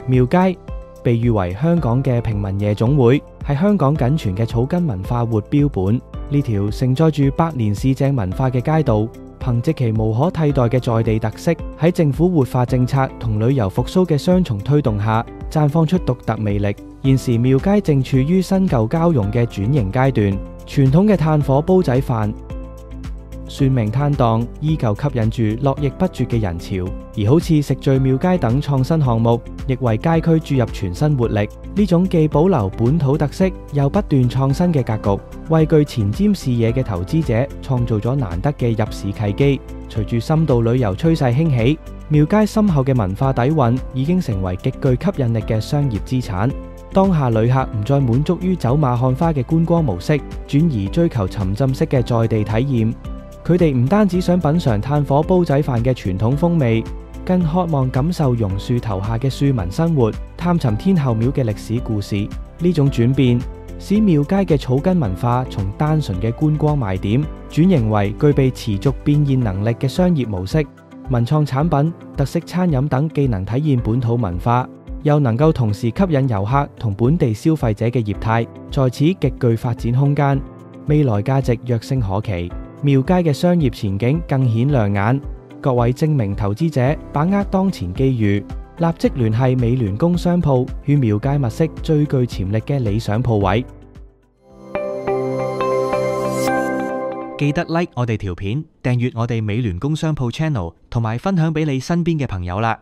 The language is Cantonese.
廟街被譽為香港嘅平民夜總會，係香港僅存嘅草根文化活標本。呢條承載住百年市井文化嘅街道，憑藉其無可替代嘅在地特色，喺政府活化政策同旅遊復甦嘅雙重推動下，綻放出獨特魅力。現時廟街正處於新舊交融嘅轉型階段，傳統嘅炭火煲仔飯、蒜味攤檔依舊吸引住絡繹不絕嘅人潮，而好似食聚廟街等創新項目，亦為街區注入全新活力。呢種既保留本土特色，又不斷創新嘅格局，為具前瞻視野嘅投資者創造咗難得嘅入市契機。隨住深度旅遊趨勢興起，廟街深厚嘅文化底蘊已經成為極具吸引力嘅商業資產。當下旅客唔再滿足於走馬看花嘅觀光模式，轉而追求沉浸式嘅在地體驗。佢哋唔單止想品嘗炭火煲仔飯嘅傳統風味，更渴望感受榕樹頭下嘅庶民生活，探尋天后廟嘅歷史故事。呢種轉變，使廟街嘅草根文化從單純嘅觀光賣點，轉型為具備持續變現能力嘅商業模式。文創產品、特色餐飲等既能體現本土文化，又能夠同時吸引遊客同本地消費者嘅業態，在此極具發展空間，未來價值躍升可期。廟街嘅商業前景更顯亮眼，各位精明投資者把握當前機遇，立即聯繫美聯工商鋪，與廟街物色最具潛力嘅理想鋪位。記得 like 我哋條片，訂閱我哋美聯工商鋪 channel，同埋分享俾你身邊嘅朋友啦。